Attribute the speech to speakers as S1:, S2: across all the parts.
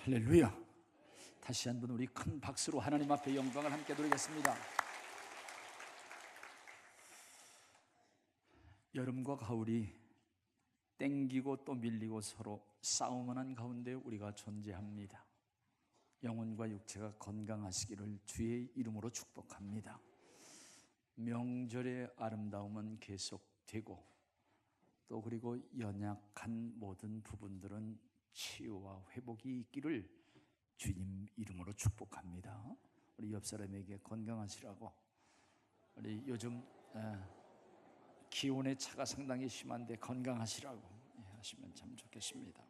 S1: 할렐루야. 다시 한번 우리 큰 박수로 하나님 앞에 영광을 함께 드리겠습니다. 여름과 가을이 땡기고 또 밀리고 서로 싸움하는 가운데 우리가 존재합니다. 영혼과 육체가 건강하시기를 주의 이름으로 축복합니다. 명절의 아름다움은 계속되고 또 그리고 연약한 모든 부분들은 치유와 회복이 있기를 주님 이름으로 축복합니다. 우리 옆 사람에게 건강하시라고, 우리 요즘 기온의 차가 상당히 심한데 건강하시라고 하시면 참 좋겠습니다.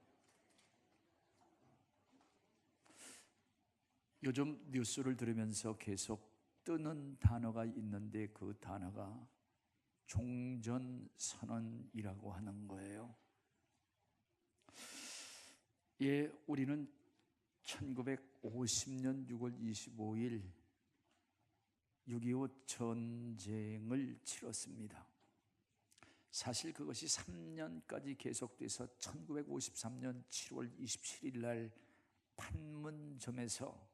S1: 요즘 뉴스를 들으면서 계속 뜨는 단어가 있는데 그 단어가 종전선언이라고 하는 거예요. 예, 우리는 1950년 6월 25일 6.25 전쟁을 치렀습니다. 사실 그것이 3년까지 계속돼서 1953년 7월 27일 날 판문점에서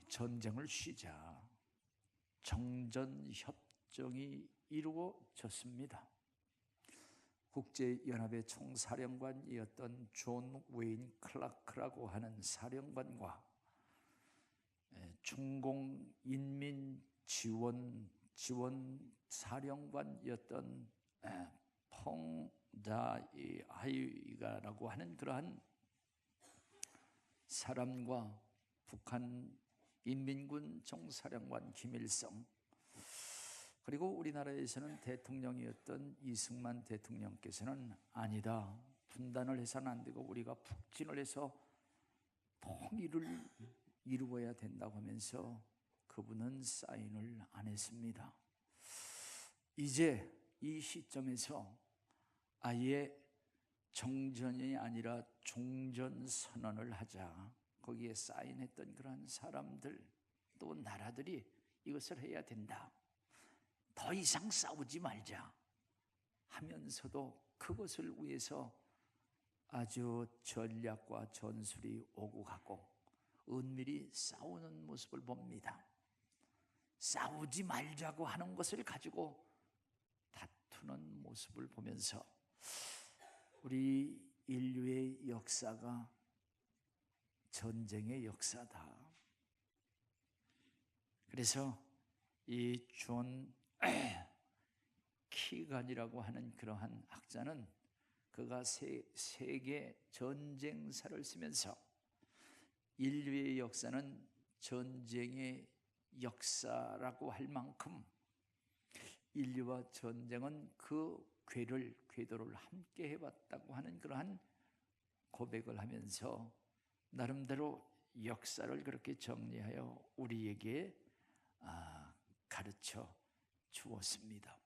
S1: 전쟁을 쉬자 정전협정이 이루어졌습니다. 국제연합의 총사령관이었던 존 웨인 클라크라고 하는 사령관과 중공인민지원 사령관이었던 펑다이하이가라고 하는 그러한 사람과 북한 인민군 총사령관 김일성, 그리고 우리나라에서는 대통령이었던 이승만 대통령께서는 아니다, 분단을 해서는 안 되고 우리가 북진을 해서 통일을 이루어야 된다고 하면서 그분은 사인을 안 했습니다. 이제 이 시점에서 아예 정전이 아니라 종전선언을 하자, 거기에 사인했던 그러한 사람들 또 나라들이 이것을 해야 된다, 더 이상 싸우지 말자 하면서도 그것을 위해서 아주 전략과 전술이 오고 가고 은밀히 싸우는 모습을 봅니다. 싸우지 말자고 하는 것을 가지고 다투는 모습을 보면서 우리 인류의 역사가 전쟁의 역사다. 그래서 이 존 키간이라고 하는 그러한 학자는 그가 세계 전쟁사를 쓰면서 인류의 역사는 전쟁의 역사라고 할 만큼 인류와 전쟁은 그 궤도를 함께 해봤다고 하는 그러한 고백을 하면서 나름대로 역사를 그렇게 정리하여 우리에게 가르쳐 주었습니다.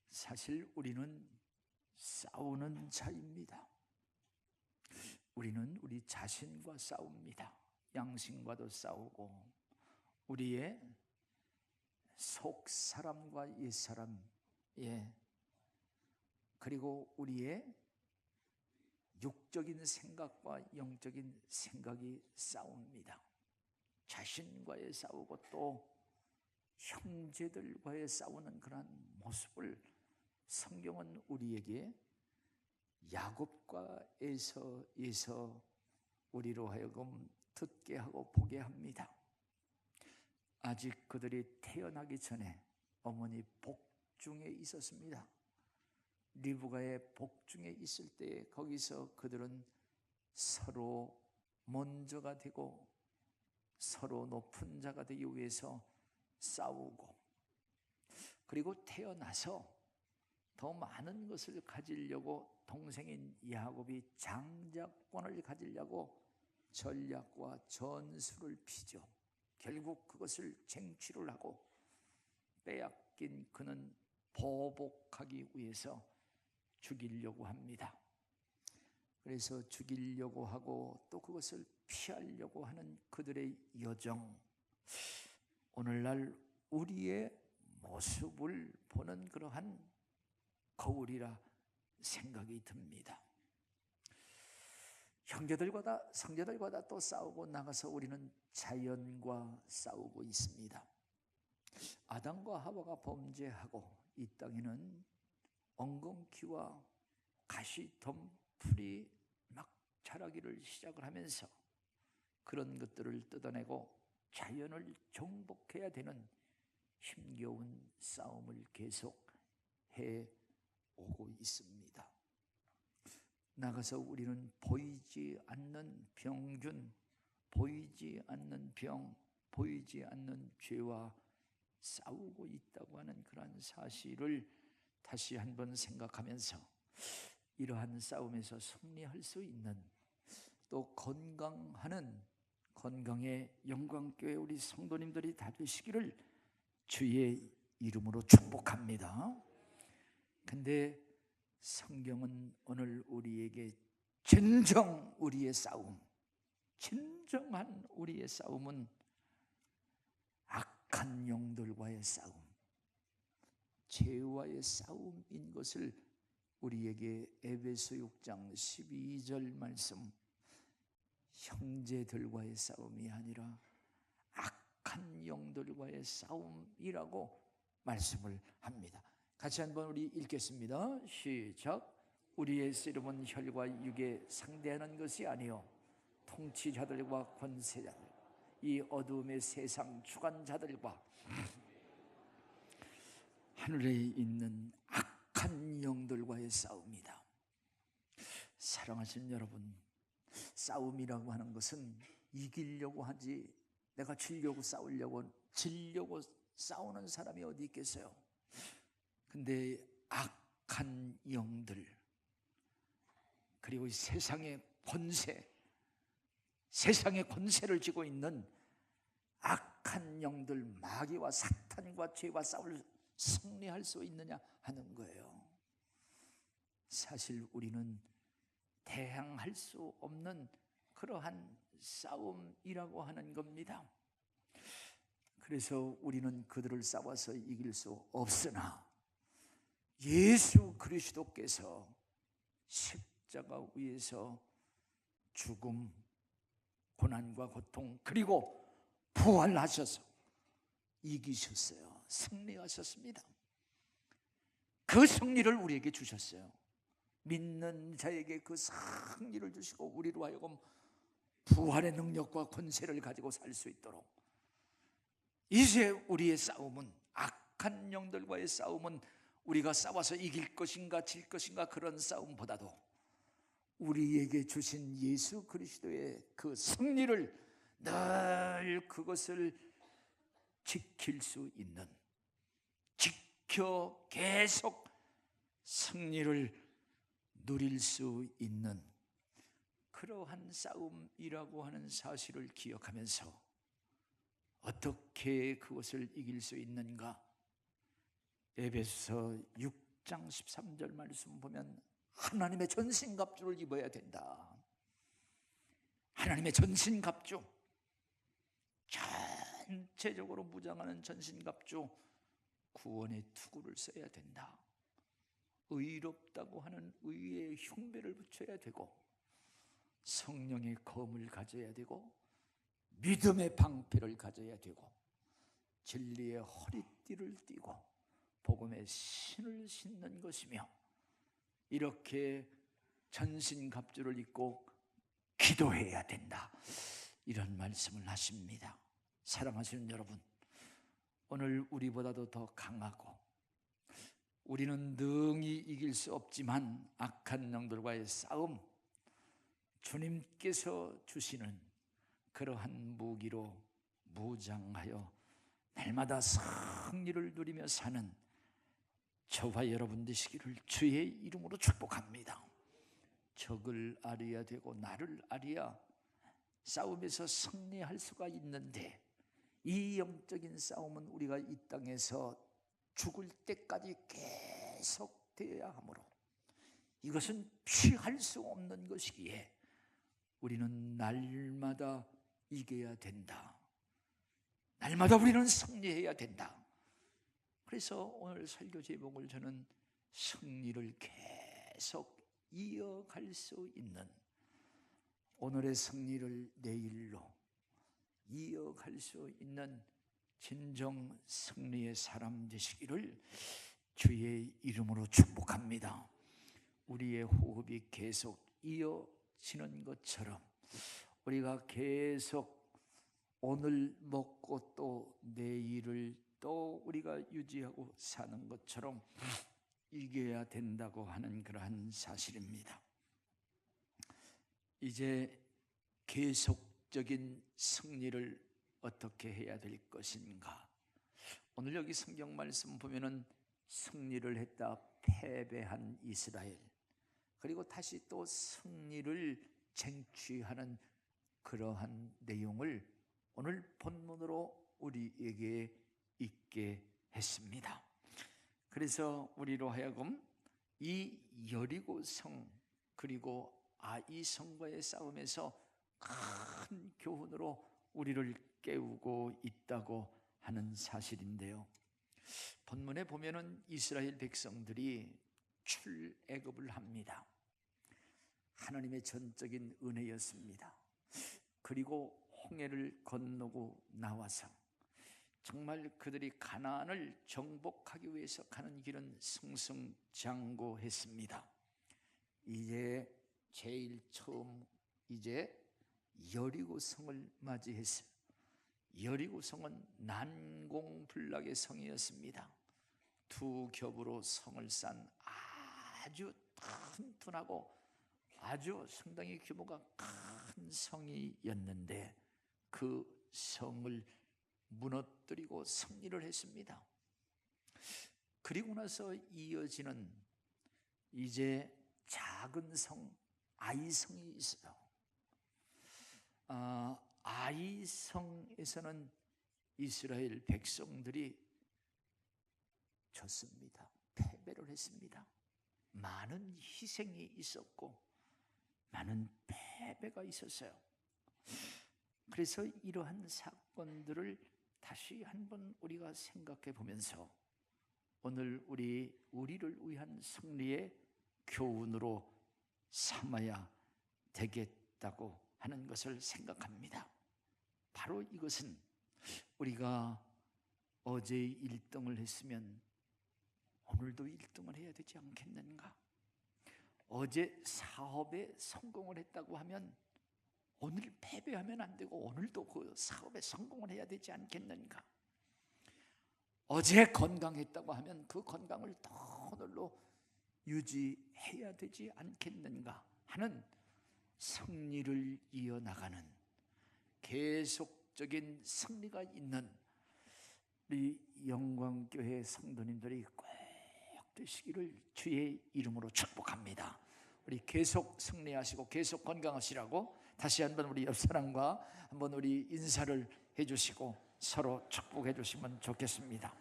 S1: 사실 우리는 싸우는 자입니다. 우리는 우리 자신과 싸웁니다. 양심과도 싸우고 우리의 속 사람과 옛 사람, 그리고 우리의 육적인 생각과 영적인 생각이 싸웁니다. 자신과의 싸우고 또 형제들과의 싸우는 그런 모습을 성경은 우리에게 야곱과 에서에서 우리로 하여금 듣게 하고 보게 합니다. 아직 그들이 태어나기 전에 어머니 복중에 있었습니다. 리브가의 복중에 있을 때 거기서 그들은 서로 먼저가 되고 서로 높은 자가 되기 위해서 싸우고, 그리고 태어나서 더 많은 것을 가지려고 동생인 야곱이 장자권을 가지려고 전략과 전술을 피죠. 결국 그것을 쟁취를 하고 빼앗긴 그는 보복하기 위해서 죽이려고 합니다. 그래서 죽이려고 하고 또 그것을 피하려고 하는 그들의 여정, 오늘날 우리의 모습을 보는 그러한 거울이라 생각이 듭니다. 형제들과 또 싸우고 나가서 우리는 자연과 싸우고 있습니다. 아담과 하와가 범죄하고 이 땅에는 엉겅퀴와 가시덤불이 막 자라기를 시작을 하면서 그런 것들을 뜯어내고 자연을 정복해야 되는 힘겨운 싸움을 계속해 오고 있습니다. 나가서 우리는 보이지 않는 병균, 보이지 않는 병, 보이지 않는 죄와 싸우고 있다고 하는 그러한 사실을 다시 한번 생각하면서 이러한 싸움에서 승리할 수 있는 또 건강의 영광교회 우리 성도님들이 다 되시기를 주의 이름으로 축복합니다. 근데 성경은 오늘 우리에게 진정한 우리의 싸움은 악한 영들과의 싸움, 죄와의 싸움인 것을 우리에게 에베소 6장 12절 말씀, 형제들과의 싸움이 아니라 악한 영들과의 싸움이라고 말씀을 합니다. 같이 한번 우리 읽겠습니다. 시작. 우리의 씨름은 혈과 육에 상대하는 것이 아니요 통치자들과 권세자들, 이 어두움의 세상 주관자들과 하늘에 있는 악한 영들과의 싸움이다. 사랑하시는 여러분, 싸움이라고 하는 것은 이기려고 하지, 내가 지려고 싸우는 사람이 어디 있겠어요? 근데 악한 영들, 그리고 세상의 권세를 쥐고 있는 악한 영들, 마귀와 사탄과 죄와 승리할 수 있느냐 하는 거예요. 사실 우리는 대항할 수 없는 그러한 싸움이라고 하는 겁니다. 그래서 우리는 그들을 싸워서 이길 수 없으나 예수 그리스도께서 십자가 위에서 죽음, 고난과 고통, 그리고 부활하셔서 이기셨어요. 승리하셨습니다. 그 승리를 우리에게 주셨어요. 믿는 자에게 그 승리를 주시고 우리로 하여금 부활의 능력과 권세를 가지고 살 수 있도록, 이제 우리의 싸움은, 악한 영들과의 싸움은 우리가 싸워서 이길 것인가 질 것인가 그런 싸움보다도 우리에게 주신 예수 그리스도의 그 승리를 늘 그것을 지킬 수 있는, 지켜 계속 승리를 누릴 수 있는 그러한 싸움이라고 하는 사실을 기억하면서 어떻게 그것을 이길 수 있는가? 에베소 6장 13절 말씀 보면 하나님의 전신갑주를 입어야 된다. 하나님의 전신갑주, 전체적으로 무장하는 전신갑주, 구원의 투구를 써야 된다. 의롭다고 하는 의의 흉배를 붙여야 되고, 성령의 검을 가져야 되고, 믿음의 방패를 가져야 되고, 진리의 허리띠를 띠고 복음의 신을 신는 것이며, 이렇게 전신갑주를 입고 기도해야 된다, 이런 말씀을 하십니다. 사랑하시는 여러분, 오늘 우리보다도 더 강하고 우리는 능히 이길 수 없지만 악한 영들과의 싸움, 주님께서 주시는 그러한 무기로 무장하여 날마다 승리를 누리며 사는 저와 여러분 되시기를 주의 이름으로 축복합니다. 적을 알아야 되고 나를 알아야 싸움에서 승리할 수가 있는데, 이 영적인 싸움은 우리가 이 땅에서 죽을 때까지 계속되어야 하므로 이것은 피할 수 없는 것이기에 우리는 날마다 이겨야 된다. 날마다 우리는 승리해야 된다. 그래서 오늘 설교 제목을 저는 승리를 계속 이어갈 수 있는 오늘의 승리를 내일로 이어갈 수 있는 진정 승리의 사람 되시기를 주의 이름으로 축복합니다. 우리의 호흡이 계속 이어지는 것처럼 우리가 계속 오늘 먹고 또 내일을 또 우리가 유지하고 사는 것처럼 이겨야 된다고 하는 그러한 사실입니다. 이제 계속적인 승리를 어떻게 해야 될 것인가? 오늘 여기 성경 말씀 보면은 승리를 했다 패배한 이스라엘, 그리고 다시 또 승리를 쟁취하는 그러한 내용을 오늘 본문으로 우리에게 있게 했습니다. 그래서 우리로 하여금 이 여리고성 그리고 아이성과의 싸움에서 큰 교훈으로 우리를 깨우고 있다고 하는 사실인데요. 본문에 보면은 이스라엘 백성들이 출애굽을 합니다. 하나님의 전적인 은혜였습니다. 그리고 홍해를 건너고 나와서 정말 그들이 가나안을 정복하기 위해서 가는 길은 승승장구했습니다. 이제 제일 처음 이제 여리고성을 맞이했어요. 여리고성은 난공불락의 성이었습니다. 두 겹으로 성을 쌓은 아주 튼튼하고 아주 상당히 규모가 큰 성이었는데 그 성을 무너뜨리고 승리를 했습니다. 그리고 나서 이어지는 이제 작은 성 아이성이 있어요. 아이성에서는 이스라엘 백성들이 졌습니다. 패배를 했습니다. 많은 희생이 있었고 많은 패배가 있었어요. 그래서 이러한 사건들을 다시 한번 우리가 생각해 보면서 오늘 우리를 위한 승리의 교훈으로 삼아야 되겠다고 하는 것을 생각합니다. 바로 이것은 우리가 어제 1등을 했으면 오늘도 1등을 해야 되지 않겠는가? 어제 사업에 성공을 했다고 하면 오늘 패배하면 안 되고 오늘도 그 사업에 성공을 해야 되지 않겠는가? 어제 건강했다고 하면 그 건강을 더 오늘로 유지해야 되지 않겠는가 하는 승리를 이어나가는 계속적인 승리가 있는 우리 영광교회 성도님들이 꼭 되시기를 주의 이름으로 축복합니다. 우리 계속 승리하시고 계속 건강하시라고 다시 한번 우리 옆사람과 한번 우리 인사를 해주시고 서로 축복해 주시면 좋겠습니다.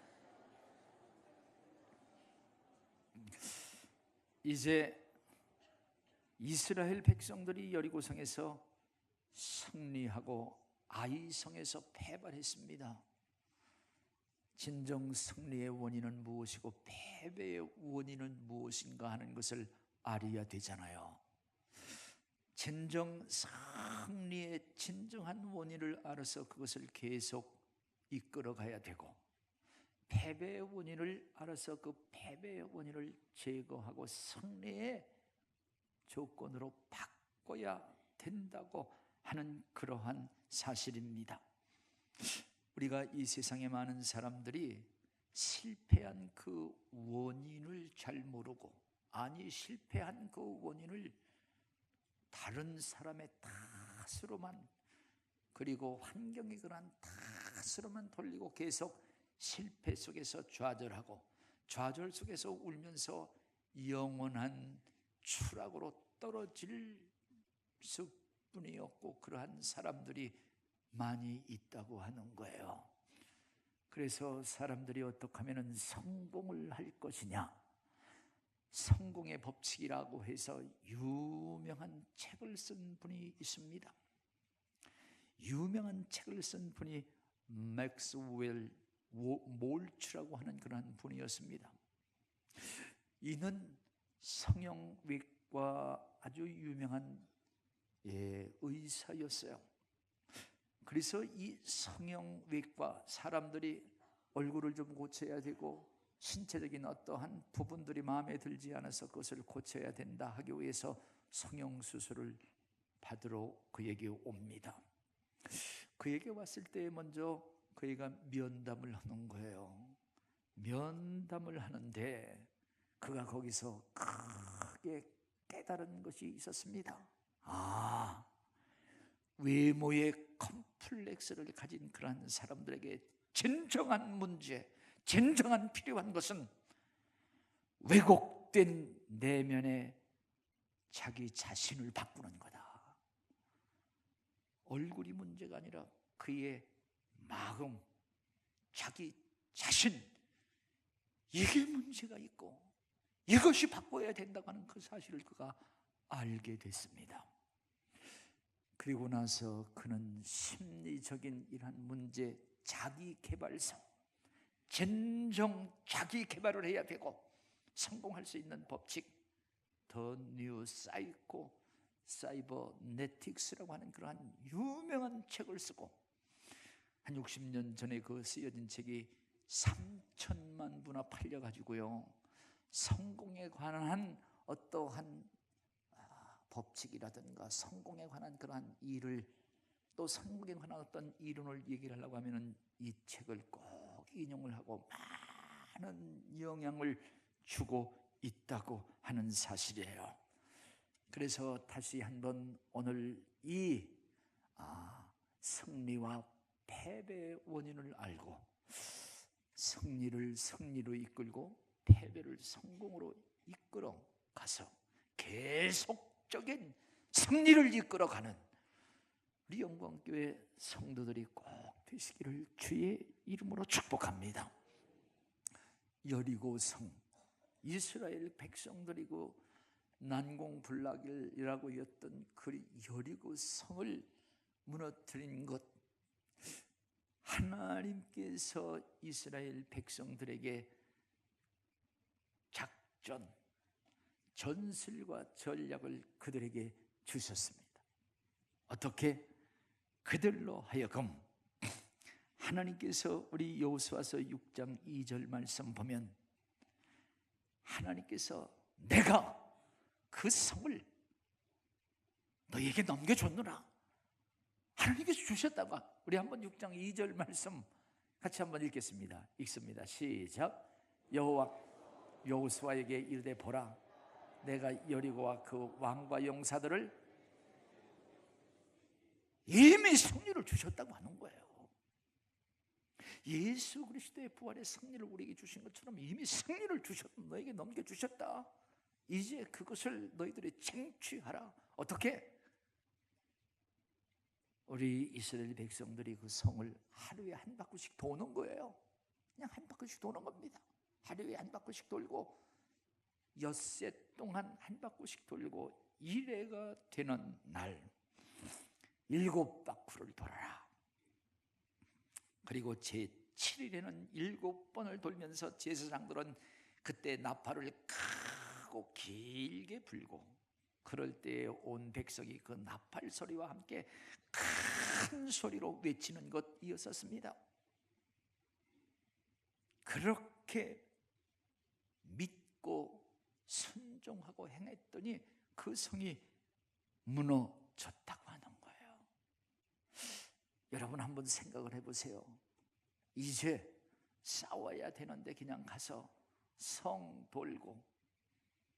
S1: 이제 이스라엘 백성들이 여리고성에서 승리하고 아이성에서 패배했습니다. 진정 승리의 원인은 무엇이고 패배의 원인은 무엇인가 하는 것을 알아야 되잖아요. 진정 승리의 진정한 원인을 알아서 그것을 계속 이끌어 가야 되고 패배의 원인을 알아서 그 패배의 원인을 제거하고 승리의 조건으로 바꿔야 된다고 하는 그러한 사실입니다. 우리가 이 세상에 많은 사람들이 실패한 그 원인을 잘 모르고 실패한 그 원인을 다른 사람의 탓으로만 그리고 환경에 관한 탓으로만 돌리고 계속 실패 속에서 좌절하고 좌절 속에서 울면서 영원한 추락으로 떨어질 수뿐이 없고 그러한 사람들이 많이 있다고 하는 거예요. 그래서 사람들이 어떻게 하면 성공을 할 것이냐, 성공의 법칙이라고 해서 유명한 책을 쓴 분이 있습니다. 유명한 책을 쓴 분이 맥스웰 몰츠라고 하는 그런 분이었습니다. 이는 성형외과 아주 유명한 의사였어요. 그래서 이 성형외과, 사람들이 얼굴을 좀 고쳐야 되고 신체적인 어떠한 부분들이 마음에 들지 않아서 그것을 고쳐야 된다 하기 위해서 성형수술을 받으러 그에게 옵니다. 그에게 왔을 때 먼저 그가 면담을 하는 거예요. 면담을 하는데 그가 거기서 크게 깨달은 것이 있었습니다. 외모의 컴플렉스를 가진 그러한 사람들에게 진정한 문제, 진정한 필요한 것은 왜곡된 내면의 자기 자신을 바꾸는 거다. 얼굴이 문제가 아니라 그의 마음, 자기 자신, 이게 문제가 있고 이것이 바꿔야 된다고 하는 그 사실을 그가 알게 됐습니다. 그리고 나서 그는 심리적인 이러한 문제, 자기 개발성, 진정 자기 개발을 해야 되고 성공할 수 있는 법칙, 더 뉴 사이버네틱스라고 하는 그러한 유명한 책을 쓰고, 한 60년 전에 그 쓰여진 책이 3천만 부나 팔려가지고요, 성공에 관한 어떠한 법칙이라든가 성공에 관한 그러한 일을, 또 성공에 관한 어떤 이론을 얘기를 하려고 하면은 이 책을 꼭 인용을 하고 많은 영향을 주고 있다고 하는 사실이에요. 그래서 다시 한번 오늘 이 승리와 패배의 원인을 알고 승리를 승리로 이끌고 패배를 성공으로 이끌어 가서 계속적인 승리를 이끌어가는 우리 영광교회 성도들이 꼭 되시기를 주의 이름으로 축복합니다. 여리고성, 이스라엘 백성들이고 난공불락이라고 했던 그 여리고성을 무너뜨린 것, 하나님께서 이스라엘 백성들에게 작전, 전술과 전략을 그들에게 주셨습니다. 어떻게? 그들로 하여금 하나님께서 우리 여호수아서 6장 2절 말씀 보면 하나님께서 내가 그 성을 너에게 넘겨줬노라, 하나님께서 주셨다고. 우리 한번 6장 2절 말씀 같이 한번 읽겠습니다. 읽습니다. 시작. 여호수아에게 이르되 보라, 내가 여리고와 그 왕과 용사들을 이미 승리를 주셨다고 하는 거예요. 예수 그리스도의 부활의 승리를 우리에게 주신 것처럼 이미 승리를 주셨다, 너에게 넘겨주셨다. 이제 그것을 너희들이 쟁취하라. 어떻게? 우리 이스라엘 백성들이 그 성을 하루에 한 바퀴씩 도는 거예요. 그냥 한 바퀴씩 도는 겁니다. 하루에 한 바퀴씩 돌고 엿새 동안 한 바퀴씩 돌고 1회가 되는 날 7바퀴를 돌아라. 그리고 제7일에는 7번을 돌면서 제사장들은 그때 나팔을 크고 길게 불고, 그럴 때 온 백성이 그 나팔 소리와 함께 큰 소리로 외치는 것이었습니다. 그렇게 믿고 순종하고 행했더니 그 성이 무너졌다고 하는 거예요. 여러분 한번 생각을 해보세요. 이제 싸워야 되는데 그냥 가서 성 돌고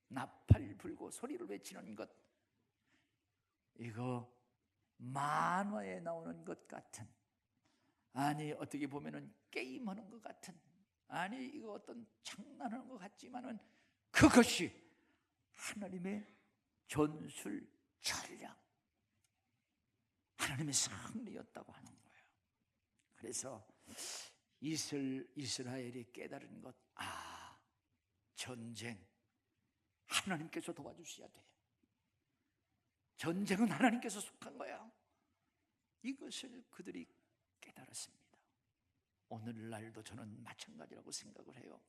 S1: 나팔 불고 소리를 외치는 것, 이거 만화에 나오는 것 같은, 아니 어떻게 보면은 게임하는 것 같은, 아니 이거 어떤 장난하는 것 같지만은 그것이 하나님의 전술 전략, 하나님의 승리였다고 하는 거예요. 그래서 이스라엘이 깨달은 것, 전쟁 하나님께서 도와주셔야 돼. 전쟁은 하나님께서 속한 거야. 이것을 그들이 깨달았습니다. 오늘날도 저는 마찬가지라고 생각을 해요.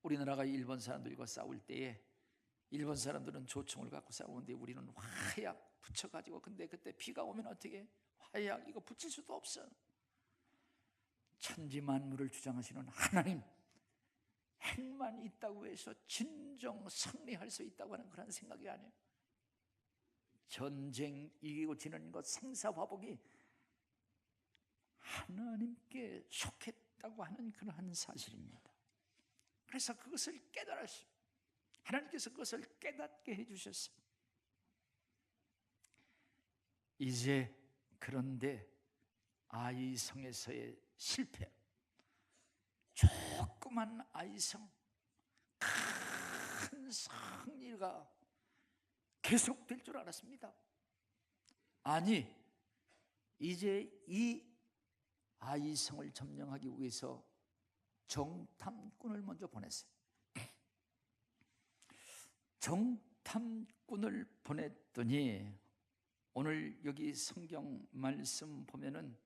S1: 우리나라가 일본 사람들과 싸울 때에 일본 사람들은 조총을 갖고 싸우는데 우리는 화약 붙여가지고, 근데 그때 비가 오면 어떻게 화약 이거 붙일 수도 없어. 천지만물을 주장하시는 하나님, 핵만 있다고 해서 진정 승리할 수 있다고 하는 그런 생각이 아니에요. 전쟁 이기고 지는 것, 생사화복이 하나님께 속했다고 하는 그러한 사실입니다. 그래서 그것을 깨달았어요. 하나님께서 그것을 깨닫게 해주셨어요. 이제 그런데 아이성에서의 실패, 조그만 아이성, 큰 승리가 계속될 줄 알았습니다. 아니, 이제 이 아이성을 점령하기 위해서 정탐꾼을 먼저 보냈어요. 정탐꾼을 보냈더니 오늘 여기 성경 말씀 보면은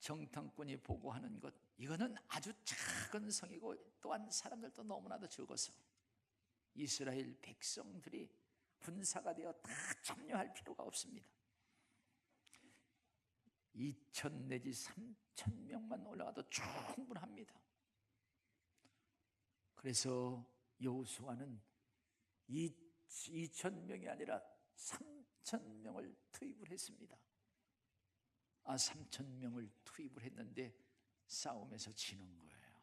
S1: 정탐꾼이 보고하는 것, 이거는 아주 작은 성이고 또한 사람들도 너무나도 적어서 이스라엘 백성들이 군사가 되어 다 참여할 필요가 없습니다. 2,000 내지 3,000명만 올라가도 충분합니다. 그래서 여호수아는 2,000명이 아니라 3,000명을 투입을 했습니다. 3,000명을 투입을 했는데 싸움에서 지는 거예요.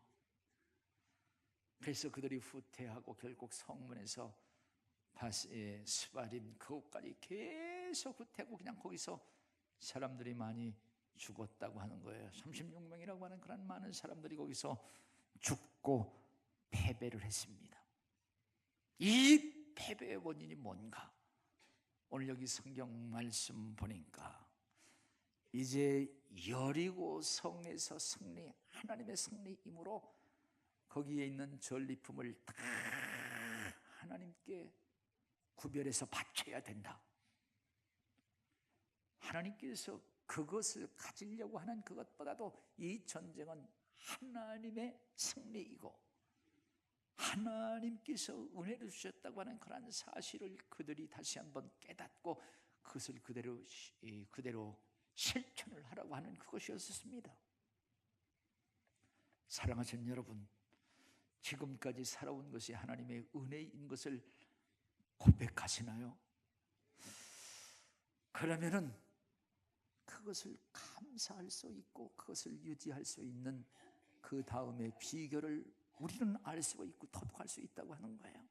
S1: 그래서 그들이 후퇴하고 결국 성문에서 스바림 그곳까지 계속 후퇴하고 그냥 거기서 사람들이 많이 죽었다고 하는 거예요. 36명이라고 하는 그런 많은 사람들이 거기서 죽고 패배를 했습니다. 이 패배의 원인이 뭔가? 오늘 여기 성경 말씀 보니까 이제 여리고 성에서 승리, 하나님의 승리이므로 거기에 있는 전리품을 다 하나님께 구별해서 바쳐야 된다. 하나님께서 그것을 가지려고 하는 그것보다도 이 전쟁은 하나님의 승리이고 하나님께서 은혜를 주셨다고 하는 그런 사실을 그들이 다시 한번 깨닫고 그것을 그대로 실천을 하라고 하는 그것이었습니다. 사랑하시는 여러분, 지금까지 살아온 것이 하나님의 은혜인 것을 고백하시나요? 그러면은 그것을 감사할 수 있고 그것을 유지할 수 있는 그 다음의 비결을 우리는 알 수 있고 터득할 수 있다고 하는 거예요.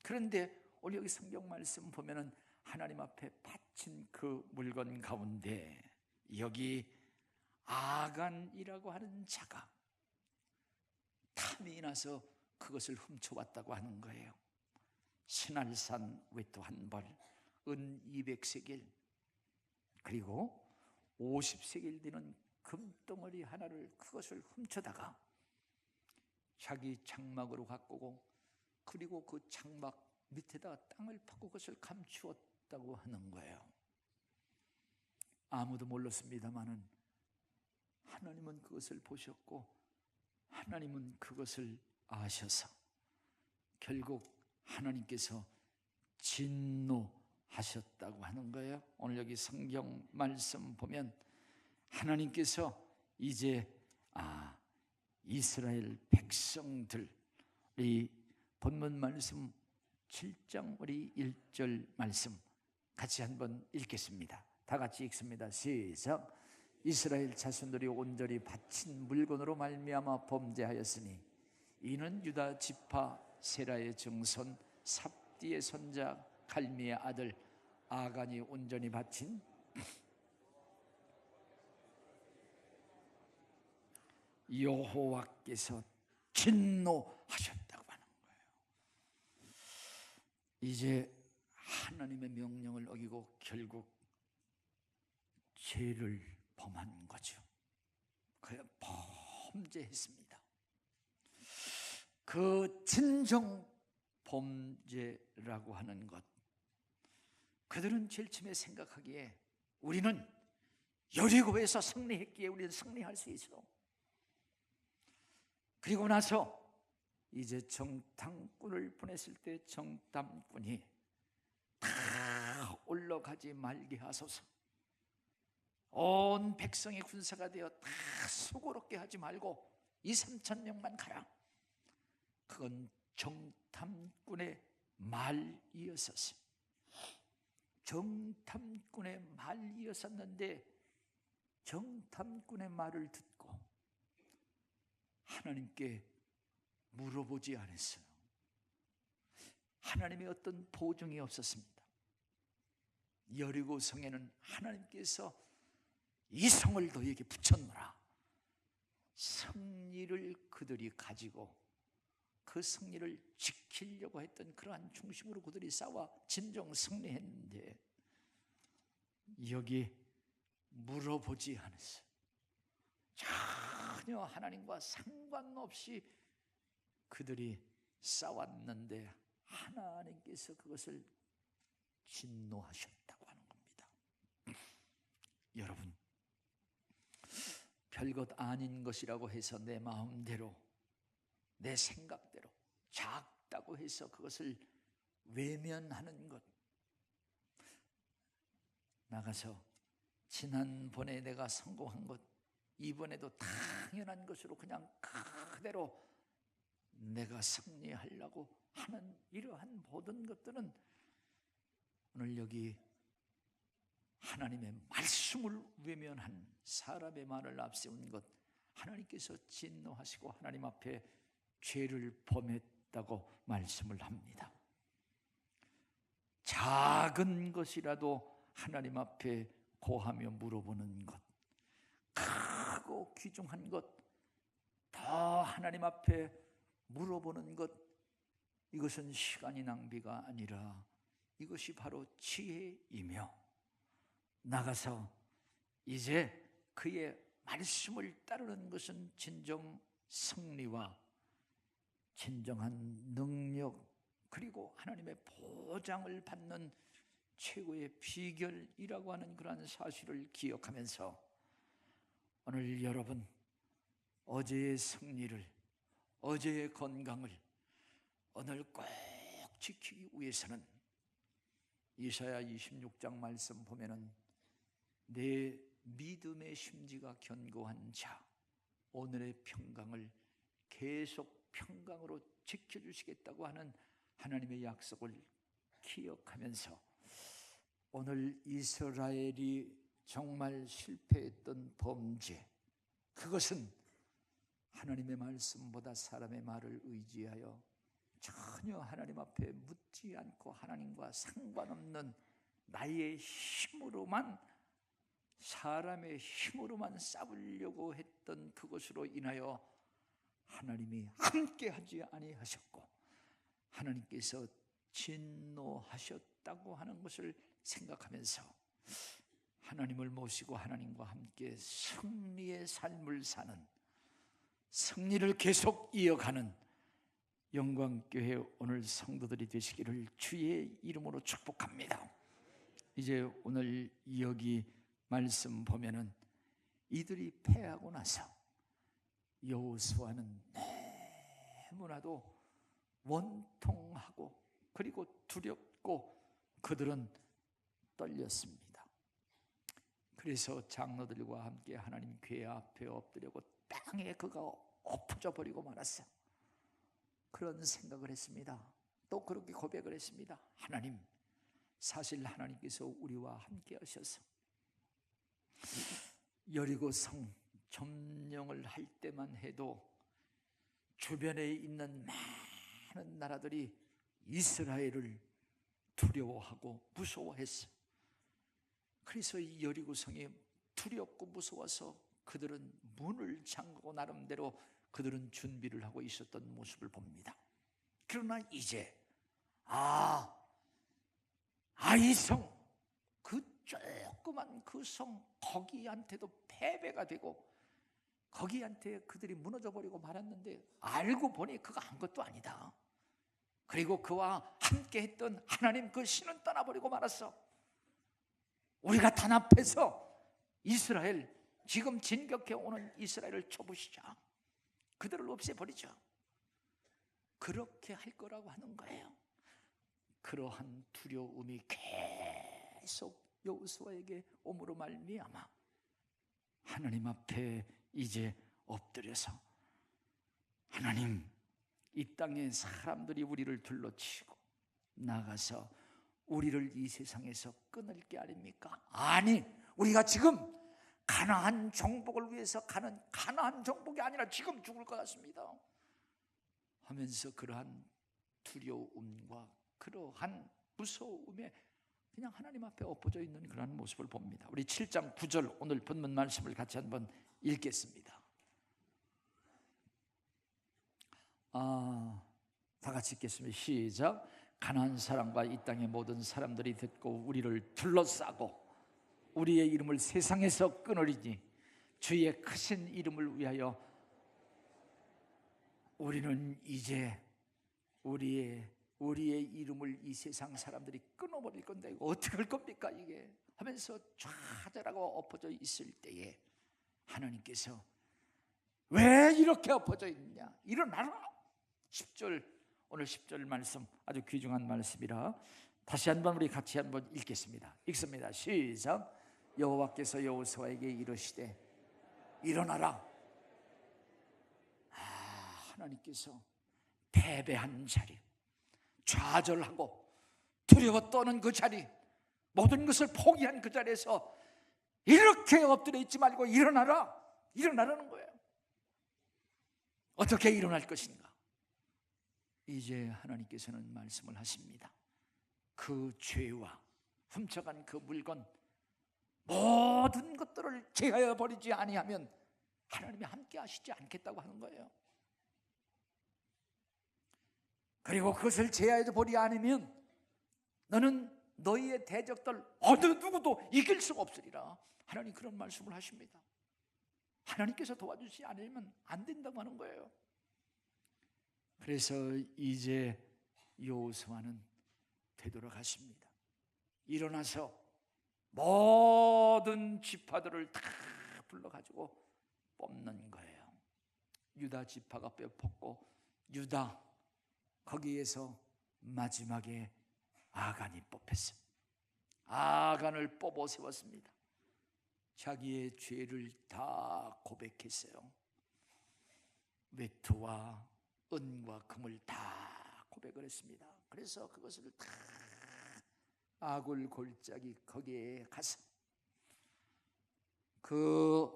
S1: 그런데 오늘 여기 성경 말씀 보면은 하나님 앞에 바친 그 물건 가운데 여기 아간이라고 하는 자가 탐이 나서 그것을 훔쳐왔다고 하는 거예요. 신할산 외투 한 벌, 은 200세겔, 그리고 50세겔 되는 금덩어리 하나를 그것을 훔쳐다가 자기 장막으로 갖고 오고 그리고 그 장막 밑에다가 땅을 파고 그것을 감추었다고 하는 거예요. 아무도 몰랐습니다마는 하나님은 그것을 보셨고 하나님은 그것을 아셔서 결국 하나님께서 진노하셨다고 하는 거예요. 오늘 여기 성경 말씀 보면 하나님께서 이제 이스라엘 백성들이 본문 말씀 7장 우리 1절 말씀 같이 한번 읽겠습니다. 다 같이 읽습니다. 시작. 이스라엘 자손들이 온전히 바친 물건으로 말미암아 범죄하였으니 이는 유다 지파 세라의 증손 삽디의 손자 갈미의 아들 아간이 온전히 바친 여호와께서 진노하셨다고 하는 거예요. 이제 하나님의 명령을 어기고 결국 죄를 범한 거죠. 그냥 범죄했습니다. 그 진정 범죄라고 하는 것, 그들은 제일 처음에 생각하기에 우리는 여리고에서 승리했기에 우리는 승리할 수 있어. 그리고 나서 이제 정탐꾼을 보냈을 때 정탐꾼이 다 올라가지 말게 하소서. 온 백성이 군사가 되어 다 수고롭게 하지 말고 2~3천 명만 가라. 그건 정탐꾼의 말이었었어요. 정탐꾼의 말이었었는데 정탐꾼의 말을 듣고 하나님께 물어보지 않았어요. 하나님의 어떤 보증이 없었습니다. 여리고 성에는 하나님께서 이 성을 너희에게 붙였노라. 승리를 그들이 가지고 그 승리를 지키려고 했던 그러한 중심으로 그들이 싸워 진정 승리했는데 여기 물어보지 않았어요. 전혀 하나님과 상관없이 그들이 싸웠는데 하나님께서 그것을 진노하셨다고 하는 겁니다. 여러분, 별것 아닌 것이라고 해서 내 마음대로 내 생각대로 작다고 해서 그것을 외면하는 것, 나가서 지난번에 내가 성공한 것 이번에도 당연한 것으로 그냥 그대로 내가 승리하려고 하는 이러한 모든 것들은 오늘 여기 하나님의 말씀을 외면한 사람의 말을 앞세운 것, 하나님께서 진노하시고 하나님 앞에 죄를 범했다고 말씀을 합니다. 작은 것이라도 하나님 앞에 고하며 물어보는 것, 크고 귀중한 것, 더 하나님 앞에 물어보는 것, 이것은 시간이 낭비가 아니라 이것이 바로 지혜이며 나가서 이제 그의 말씀을 따르는 것은 진정 승리와 진정한 능력 그리고 하나님의 보장을 받는 최고의 비결이라고 하는 그러한 사실을 기억하면서 오늘 여러분 어제의 승리를, 어제의 건강을 오늘 꼭 지키기 위해서는 이사야 26장 말씀 보면은 내 믿음의 심지가 견고한 자 오늘의 평강을 계속 평강으로 지켜주시겠다고 하는 하나님의 약속을 기억하면서 오늘 이스라엘이 정말 실패했던 범죄, 그것은 하나님의 말씀보다 사람의 말을 의지하여 전혀 하나님 앞에 묻지 않고 하나님과 상관없는 나의 힘으로만, 사람의 힘으로만 싸우려고 했던 그것으로 인하여 하나님이 함께하지 아니하셨고 하나님께서 진노하셨다고 하는 것을 생각하면서 하나님을 모시고 하나님과 함께 승리의 삶을 사는, 승리를 계속 이어가는 영광교회 오늘 성도들이 되시기를 주의 이름으로 축복합니다. 이제 오늘 여기 말씀 보면은 이들이 패하고 나서 여호수아는 너무나도 원통하고 그리고 두렵고 그들은 떨렸습니다. 그래서 장로들과 함께 하나님 궤 앞에 엎드려고 땅에 그가 엎어져 버리고 말았어요. 그런 생각을 했습니다. 또 그렇게 고백을 했습니다. 하나님, 사실 하나님께서 우리와 함께 하셔서 여리고 성 점령을 할 때만 해도 주변에 있는 많은 나라들이 이스라엘을 두려워하고 무서워했어요. 그래서 이 여리고 성이 두렵고 무서워서 그들은 문을 잠그고 나름대로 그들은 준비를 하고 있었던 모습을 봅니다. 그러나 이제 이 성, 그 조그만 그 성 거기한테도 패배가 되고 거기한테 그들이 무너져 버리고 말았는데 알고 보니 그거 아무것도 아니다. 그리고 그와 함께 했던 하나님 그 신은 떠나버리고 말았어. 우리가 단합해서 이스라엘, 지금 진격해 오는 이스라엘을 쳐부시자. 그들을 없애버리자. 그렇게 할 거라고 하는 거예요. 그러한 두려움이 계속 여호수아에게 오므로 말미암아 하나님 앞에 이제 엎드려서 하나님, 이 땅에 사람들이 우리를 둘러치고 나가서 우리를 이 세상에서 끊을 게 아닙니까? 아니, 우리가 지금 가나안 정복을 위해서 가는 가나안 정복이 아니라 지금 죽을 것 같습니다 하면서 그러한 두려움과 그러한 무서움에 그냥 하나님 앞에 엎어져 있는 그런 모습을 봅니다. 우리 7장 9절 오늘 본문 말씀을 같이 한번 읽겠습니다. 다 같이 읽겠습니다. 시작. 가나안 사람과 이 땅의 모든 사람들이 듣고 우리를 둘러싸고 우리의 이름을 세상에서 끊으리니 주의 크신 이름을 위하여 우리는 이제 우리의 이름을 이 세상 사람들이 끊어버릴 건데 이거 어떻게 할 겁니까 이게 하면서 좌절하고 엎어져 있을 때에 하나님께서 왜 이렇게 엎어져 있느냐, 일어나라. 10절, 오늘 10절 말씀 아주 귀중한 말씀이라 다시 한번 우리 같이 한번 읽겠습니다. 읽습니다. 시작. 여호와께서 여호수아에게 이르시되 일어나라. 하나님께서 패배한 자리, 좌절하고 두려워 떠는 그 자리, 모든 것을 포기한 그 자리에서 이렇게 엎드려 있지 말고 일어나라. 일어나라는 거예요. 어떻게 일어날 것인가? 이제 하나님께서는 말씀을 하십니다. 그 죄와 훔쳐간 그 물건 모든 것들을 제하여 버리지 아니하면 하나님이 함께 하시지 않겠다고 하는 거예요. 그리고 그것을 제하여 버리지 않으면 너는 너희의 대적들 어느 누구도 이길 수가 없으리라. 하나님 그런 말씀을 하십니다. 하나님께서 도와주지 않으면 안 된다고 하는 거예요. 그래서 이제 여호수아는 되돌아갔습니다. 일어나서 모든 지파들을 다 불러가지고 뽑는 거예요. 유다 지파가 뽑고 유다 거기에서 마지막에 아간이 뽑혔습니다. 아간을 뽑아 세웠습니다. 자기의 죄를 다 고백했어요. 외투와 은과 금을 다 고백을 했습니다. 그래서 그것을 다 아굴 골짜기 거기에 가서 그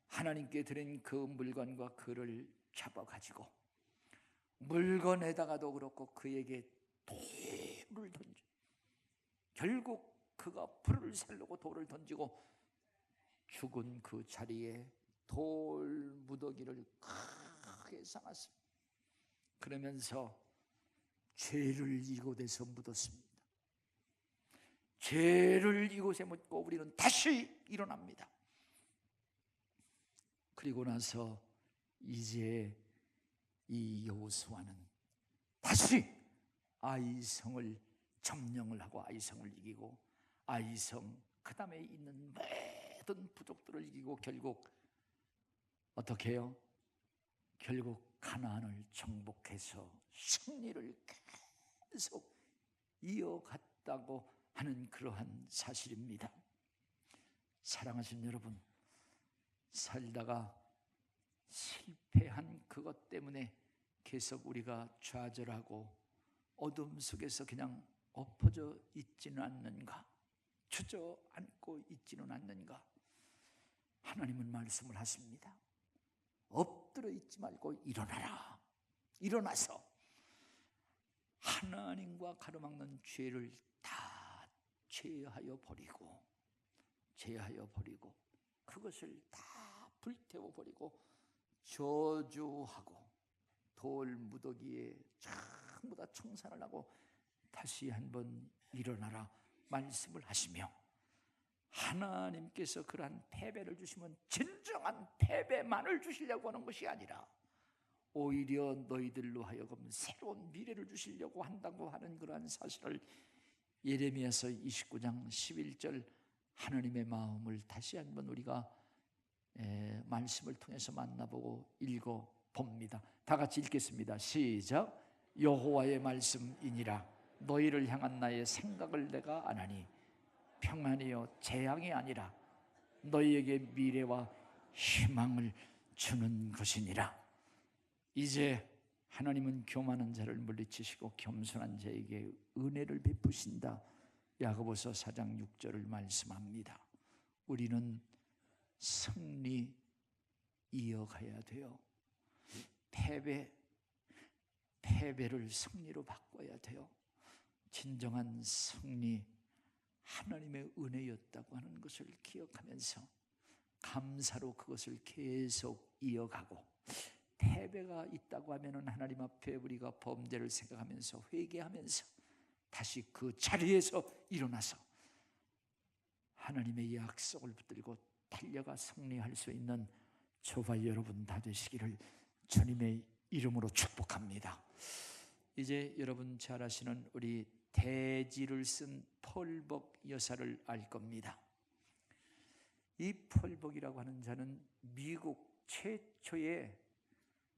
S1: 하나님께 드린 그 물건과 그를 잡아가지고 물건에다가도 그렇고 그에게 돌을 던져, 결국 그가 불을 살르고 돌을 던지고 죽은 그 자리에 돌 무더기를 크게 쌓았습니다. 그러면서 죄를 이곳에서 묻었습니다. 죄를 이곳에 묻고 우리는 다시 일어납니다. 그리고 나서 이제 이 여호수아는 다시 아이성을 점령을 하고 아이성을 이기고 아이성 그 다음에 있는 모든 부족들을 이기고 결국 어떻게 해요? 결국 가나안을 정복해서 승리를 계속 이어갔다고 하는 그러한 사실입니다. 사랑하신 여러분, 살다가 실패한 그것 때문에 계속 우리가 좌절하고 어둠 속에서 그냥 엎어져 있지는 않는가? 주저앉고 있지는 않는가? 하나님은 말씀을 하십니다. 엎드려 있지 말고 일어나라. 일어나서 하나님과 가로막는 죄를 다 제하여 버리고 그것을 다 불태워 버리고 저주하고 돌 무더기에 전부 다 청산을 하고 다시 한번 일어나라 말씀을 하시며, 하나님께서 그러한 패배를 주시면 진정한 패배만을 주시려고 하는 것이 아니라 오히려 너희들로 하여금 새로운 미래를 주시려고 한다고 하는 그러한 사실을 예레미야서 29장 11절 하나님의 마음을 다시 한번 우리가 말씀을 통해서 만나보고 읽어봅니다. 다 같이 읽겠습니다. 시작. 여호와의 말씀이니라. 너희를 향한 나의 생각을 내가 아나니 평안이요 재앙이 아니라 너희에게 미래와 희망을 주는 것이니라. 이제 하나님은 교만한 자를 물리치시고 겸손한 자에게 은혜를 베푸신다. 야고보서 4장 6절을 말씀합니다. 우리는 승리 이어가야 돼요. 패배를 승리로 바꿔야 돼요. 진정한 승리, 하나님의 은혜였다고 하는 것을 기억하면서 감사로 그것을 계속 이어가고, 패배가 있다고 하면 하나님 앞에 우리가 범죄를 생각하면서 회개하면서 다시 그 자리에서 일어나서 하나님의 약속을 붙들고 달려가 승리할 수 있는 저와 여러분 다 되시기를 주님의 이름으로 축복합니다. 이제 여러분 잘 아시는 우리 대지를 쓴 펄벅 여사를 알 겁니다. 이 펄벅이라고 하는 자는 미국 최초의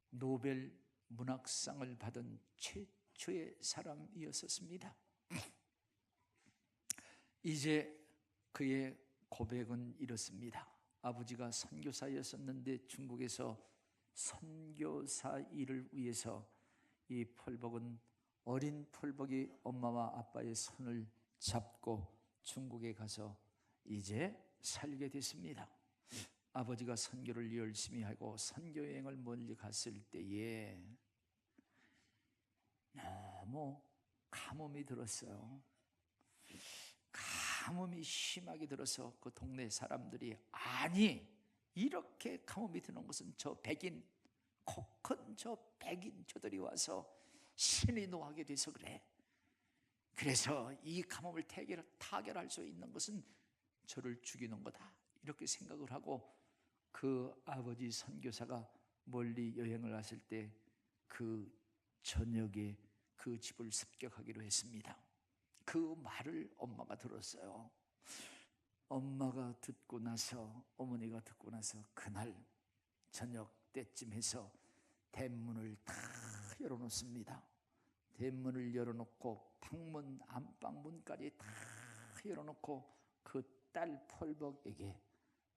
S1: 노벨 문학상을 받은 최초의 사람이었습니다. 이제 그의 고백은 이렇습니다. 아버지가 선교사였었는데 중국에서 선교사 일을 위해서 이 펄벅은, 어린 펄벅이 엄마와 아빠의 손을 잡고 중국에 가서 이제 살게 됐습니다. 아버지가 선교를 열심히 하고 선교여행을 멀리 갔을 때에 너무 가뭄이 들었어요. 가뭄이 심하게 들어서 그 동네 사람들이, 아니 이렇게 가뭄이 드는 것은 저 백인, 코 큰 저 백인 저들이 와서 신이 노하게 돼서 그래. 그래서 이 가뭄을 타결할 수 있는 것은 저를 죽이는 거다, 이렇게 생각을 하고 그 아버지 선교사가 멀리 여행을 갔을 때 그 저녁에 그 집을 습격하기로 했습니다. 그 말을 엄마가 들었어요. 엄마가 듣고 나서, 어머니가 듣고 나서 그날 저녁 때쯤 해서 대문을 다 열어놓습니다. 대문을 열어놓고 방문, 안방문까지 다 열어놓고 그 딸 펄벅에게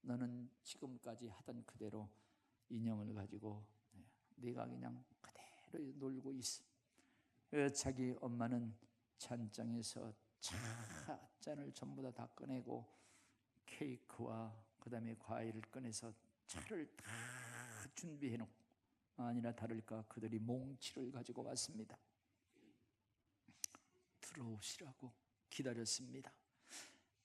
S1: 너는 지금까지 하던 그대로 인형을 가지고 네가 그냥 그대로 놀고 있어. 자기 엄마는 찬장에서 잔을 전부 다 꺼내고 케이크와 그 다음에 과일을 꺼내서 차를 다 준비해놓고, 아니나 다를까 그들이 몽치를 가지고 왔습니다. 들어오시라고 기다렸습니다.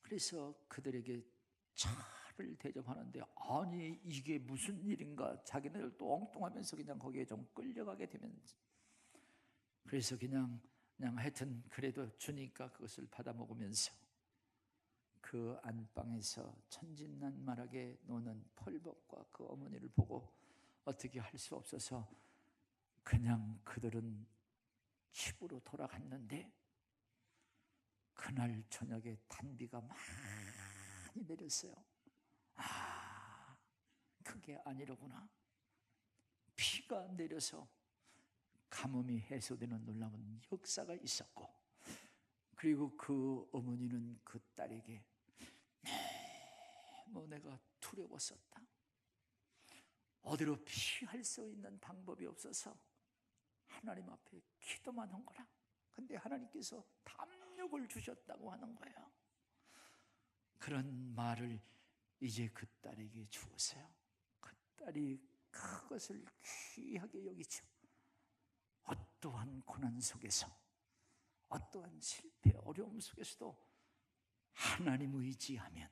S1: 그래서 그들에게 차를 대접하는데, 아니 이게 무슨 일인가, 자기네들도 엉뚱하면서 그냥 거기에 좀 끌려가게 되면서, 그래서 그냥 하여튼 그래도 주니까 그것을 받아 먹으면서 그 안방에서 천진난만하게 노는 펄벅과 그 어머니를 보고 어떻게 할 수 없어서 그냥 그들은 집으로 돌아갔는데, 그날 저녁에 단비가 많이 내렸어요. 아, 그게 아니로구나. 비가 내려서 가뭄이 해소되는 놀라운 역사가 있었고, 그리고 그 어머니는 그 딸에게 내가 두려웠었다. 어디로 피할 수 있는 방법이 없어서 하나님 앞에 기도만 한 거라. 근데 하나님께서 담력을 주셨다고 하는 거예요. 그런 말을 이제 그 딸에게 주었어요. 그 딸이 그것을 귀하게 여기죠. 어떠한 고난 속에서, 어떠한 실패, 어려움 속에서도 하나님 의지하면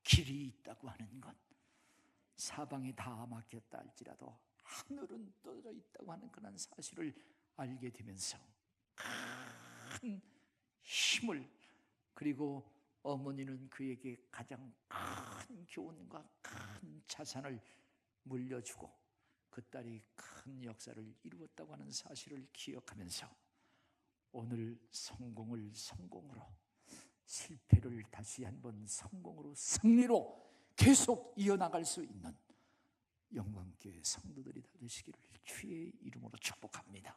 S1: 길이 있다고 하는 것, 사방이 다 막혔다 할지라도 하늘은 떠져 있다고 하는 그런 사실을 알게 되면서 큰 힘을, 그리고 어머니는 그에게 가장 큰 교훈과 큰 자산을 물려주고 그 딸이 큰 역사를 이루었다고 하는 사실을 기억하면서 오늘 성공을 성공으로, 실패를 다시 한번 성공으로, 승리로 계속 이어나갈 수 있는 영광교회 성도들이 다 되시기를 주의 이름으로 축복합니다.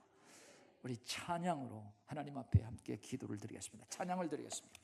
S1: 우리 찬양으로 하나님 앞에 함께 기도를 드리겠습니다. 찬양을 드리겠습니다.